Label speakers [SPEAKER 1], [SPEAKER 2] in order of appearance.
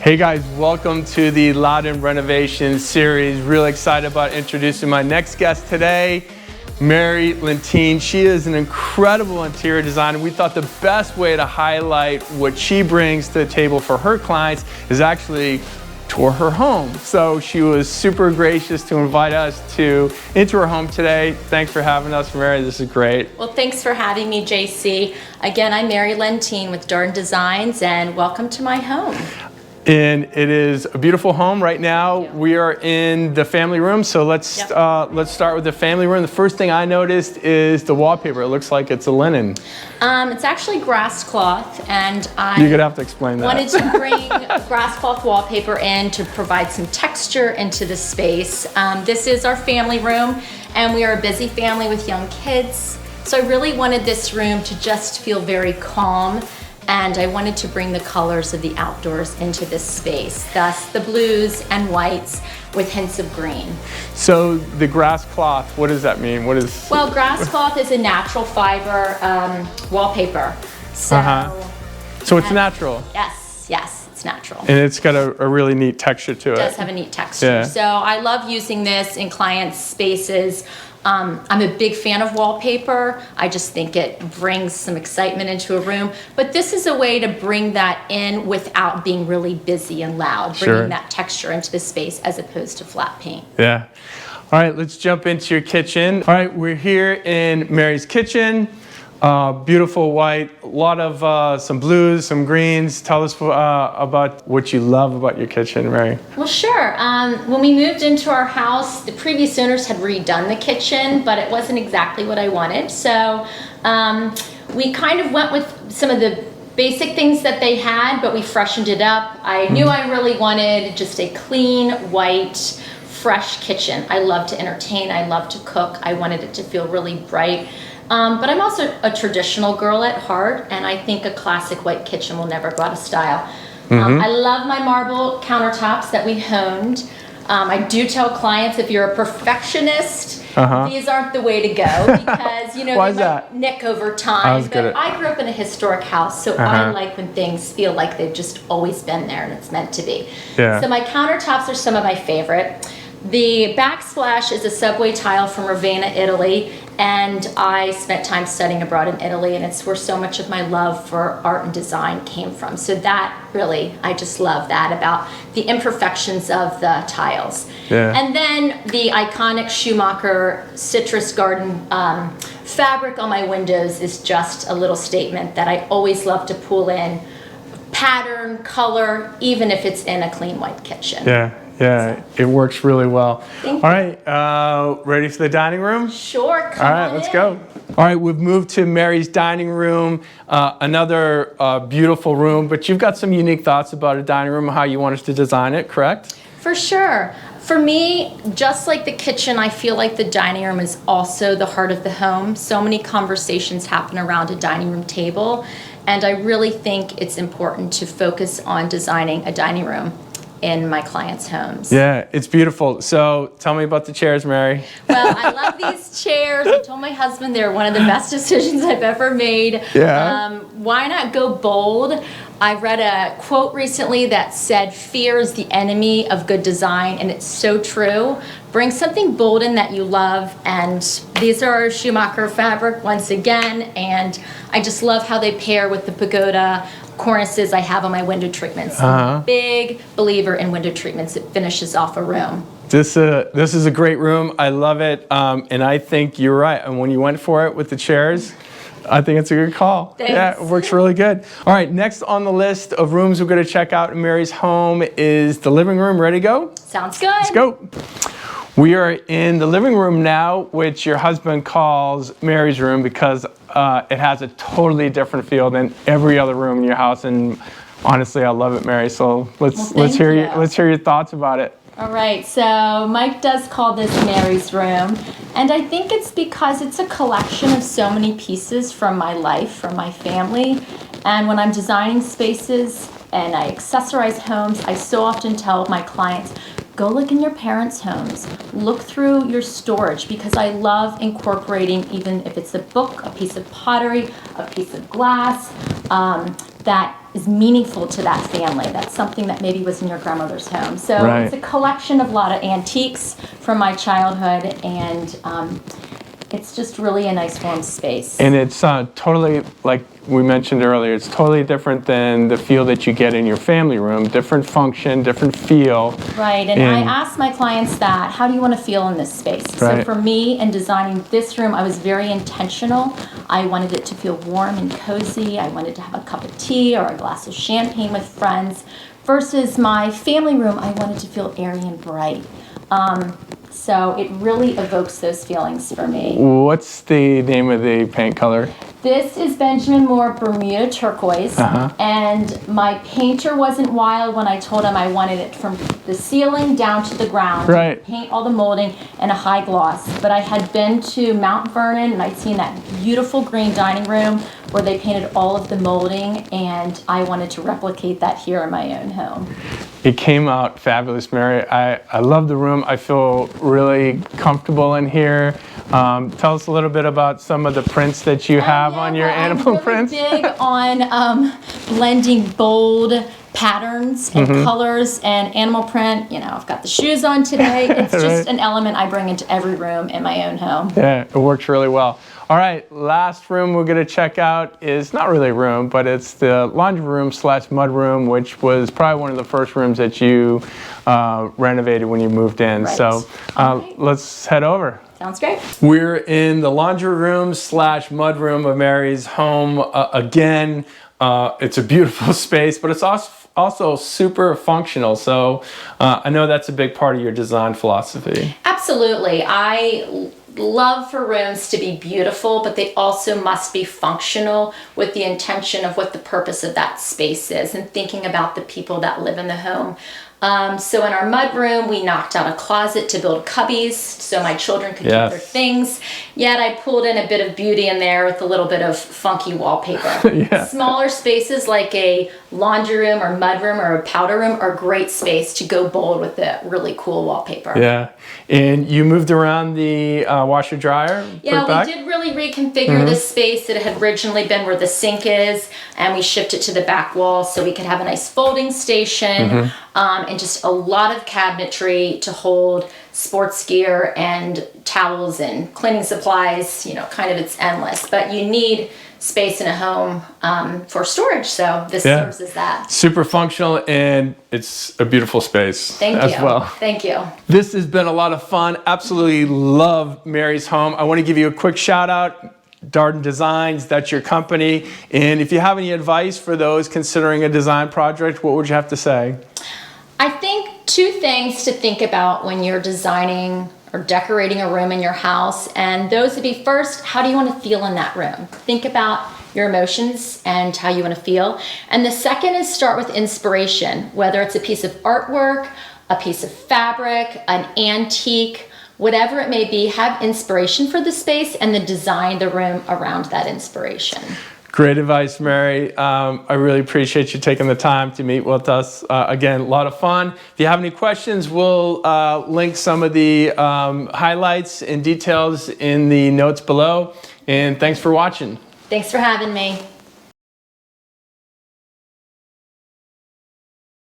[SPEAKER 1] Hey guys, welcome to the Loudoun Renovations series. Really excited about introducing my next guest today, Mary Lentine. She is an incredible interior designer. We thought the best way to highlight what she brings to the table for her clients is actually tour her home. So she was super gracious to invite us into her home today. Thanks for having us, Mary. This is great.
[SPEAKER 2] Well, thanks for having me, JC. Again, I'm Mary Lentine with Darn Designs, and welcome to my home.
[SPEAKER 1] And it is a beautiful home right now. We are in the family room, so let's start with the family room. The first thing I noticed is the wallpaper. It looks like it's a linen.
[SPEAKER 2] It's actually grass cloth, and
[SPEAKER 1] You're gonna have to explain that.
[SPEAKER 2] Wanted to bring grass cloth wallpaper in to provide some texture into the space. This is our family room, and we are a busy family with young kids. So I really wanted this room to just feel very calm. And I wanted to bring the colors of the outdoors into this space, thus the blues and whites with hints of green.
[SPEAKER 1] So the grass cloth, what does that mean? What is?
[SPEAKER 2] Well, grass cloth is a natural fiber wallpaper. So,
[SPEAKER 1] so it's natural?
[SPEAKER 2] Yes, it's natural.
[SPEAKER 1] And it's got a really neat texture to it.
[SPEAKER 2] It does have a neat texture.
[SPEAKER 1] Yeah.
[SPEAKER 2] So I love using this in clients' spaces. I'm a big fan of wallpaper. I just think it brings some excitement into a room. But this is a way to bring that in without being really busy and loud, bringing that texture into the space as opposed to flat paint.
[SPEAKER 1] Yeah. All right, let's jump into your kitchen. All right, we're here in Mary's kitchen. Beautiful white, a lot of some blues, some greens. Tell us about what you love about your kitchen, Mary.
[SPEAKER 2] Well, sure. When we moved into our house, the previous owners had redone the kitchen, but it wasn't exactly what I wanted. So we kind of went with some of the basic things that they had, but we freshened it up. I knew I really wanted just a clean, white, fresh kitchen. I love to entertain. I love to cook. I wanted it to feel really bright. But I'm also a traditional girl at heart, and I think a classic white kitchen will never go out of style. I love my marble countertops that we honed. I do tell clients, if you're a perfectionist, these aren't the way to go, because they might nick over time. But I grew up in a historic house, so I like when things feel like they've just always been there and it's meant to be. So my countertops are some of my favorite. The backsplash is a subway tile from Ravenna, Italy, and I spent time studying abroad in Italy, and it's where so much of my love for art and design came from. So that really, I just love that about the imperfections of the tiles. And then the iconic Schumacher citrus garden fabric on my windows is just a little statement that I always love to pull in pattern, color, even if it's in a clean white kitchen.
[SPEAKER 1] Yeah, it works really well.
[SPEAKER 2] Thank
[SPEAKER 1] you. All right, ready for the dining room?
[SPEAKER 2] Sure, come
[SPEAKER 1] All right, let's go. All right, we've moved to Mary's dining room, another beautiful room, but you've got some unique thoughts about a dining room, how you want us to design it, correct?
[SPEAKER 2] For sure. For me, just like the kitchen, I feel like the dining room is also the heart of the home. So many conversations happen around a dining room table, and I really think it's important to focus on designing a dining room in my clients' homes.
[SPEAKER 1] Yeah, it's beautiful. So tell me about the chairs, Mary.
[SPEAKER 2] Well, I love these chairs. I told my husband they're one of the best decisions I've ever made. Why not go bold? I read a quote recently that said, "Fear is the enemy of good design," and it's so true. Bring something bold in that you love, and these are Schumacher fabric once again, and I just love how they pair with the pagoda cornices I have on my window treatments. I'm a big believer in window treatments. It finishes off a room.
[SPEAKER 1] This is a great room. I love it, and I think you're right. And when you went for it with the chairs, I think it's a good call.
[SPEAKER 2] Thanks.
[SPEAKER 1] Yeah, it works really good. All right, next on the list of rooms we're going to check out in Mary's home is the living room. Ready to go?
[SPEAKER 2] Sounds good.
[SPEAKER 1] Let's go. We are in the living room now, which your husband calls Mary's room because it has a totally different feel than every other room in your house. And honestly, I love it, Mary. So let's hear your thoughts about it.
[SPEAKER 2] All right, so Mike does call this Mary's room, and I think it's because it's a collection of so many pieces from my life, from my family. And when I'm designing spaces and I accessorize homes, I so often tell my clients, go look in your parents' homes, look through your storage, because I love incorporating, even if it's a book, a piece of pottery, a piece of glass, that is meaningful to that family. That's something that maybe was in your grandmother's home. So it's a collection of a lot of antiques from my childhood, and it's just really a nice warm space.
[SPEAKER 1] And it's totally, like we mentioned earlier, it's totally different than the feel that you get in your family room. Different function, different feel.
[SPEAKER 2] Right, and I ask my clients that, how do you want to feel in this space? So for me, in designing this room, I was very intentional. I wanted it to feel warm and cozy. I wanted to have a cup of tea or a glass of champagne with friends. Versus my family room, I wanted to feel airy and bright. So it really evokes those feelings for me.
[SPEAKER 1] What's the name of the paint color?
[SPEAKER 2] This is Benjamin Moore Bermuda Turquoise, and my painter wasn't wild when I told him I wanted it from the ceiling down to the ground. Paint all the molding and a high gloss. But I had been to Mount Vernon and I'd seen that beautiful green dining room where they painted all of the molding, and I wanted to replicate that here in my own home.
[SPEAKER 1] It came out fabulous, Mary. I love the room. I feel really comfortable in here. Tell us a little bit about some of the prints that you have on your animal prints.
[SPEAKER 2] I'm really big on blending bold patterns and colors and animal print. You know, I've got the shoes on today. It's just an element I bring into every room in my own home.
[SPEAKER 1] Yeah, it works really well. All right, last room we're going to check out is not really a room, but it's the laundry room / mud room, which was probably one of the first rooms that you renovated when you moved in. So let's head over.
[SPEAKER 2] Sounds great.
[SPEAKER 1] We're in the laundry room / mud room of Mary's home. Again, it's a beautiful space, but it's also super functional. So I know that's a big part of your design philosophy.
[SPEAKER 2] Absolutely. I love for rooms to be beautiful, but they also must be functional with the intention of what the purpose of that space is and thinking about the people that live in the home. So in our mud room, we knocked out a closet to build cubbies so my children could keep their things. Yet I pulled in a bit of beauty in there with a little bit of funky wallpaper. Smaller spaces like a laundry room or mud room or a powder room are great space to go bold with the really cool wallpaper.
[SPEAKER 1] Yeah, and you moved around the washer dryer?
[SPEAKER 2] Yeah, we did really reconfigure this space. It had originally been where the sink is, and we shifted to the back wall so we could have a nice folding station. And just a lot of cabinetry to hold sports gear and towels and cleaning supplies. You know, kind of it's endless, but you need space in a home for storage, so this serves as that.
[SPEAKER 1] Super functional, and it's a beautiful space as well.
[SPEAKER 2] Thank you.
[SPEAKER 1] This has been a lot of fun. Absolutely love Mary's home. I want to give you a quick shout out. Darden Designs, that's your company. And if you have any advice for those considering a design project, what would you have to say?
[SPEAKER 2] I think two things to think about when you're designing or decorating a room in your house. And those would be, first, how do you want to feel in that room? Think about your emotions and how you want to feel. And the second is start with inspiration, whether it's a piece of artwork, a piece of fabric, an antique, whatever it may be, have inspiration for the space and then design the room around that inspiration.
[SPEAKER 1] Great advice, Mary. I really appreciate you taking the time to meet with us. Again, a lot of fun. If you have any questions, we'll link some of the highlights and details in the notes below. And thanks for watching.
[SPEAKER 2] Thanks for having me.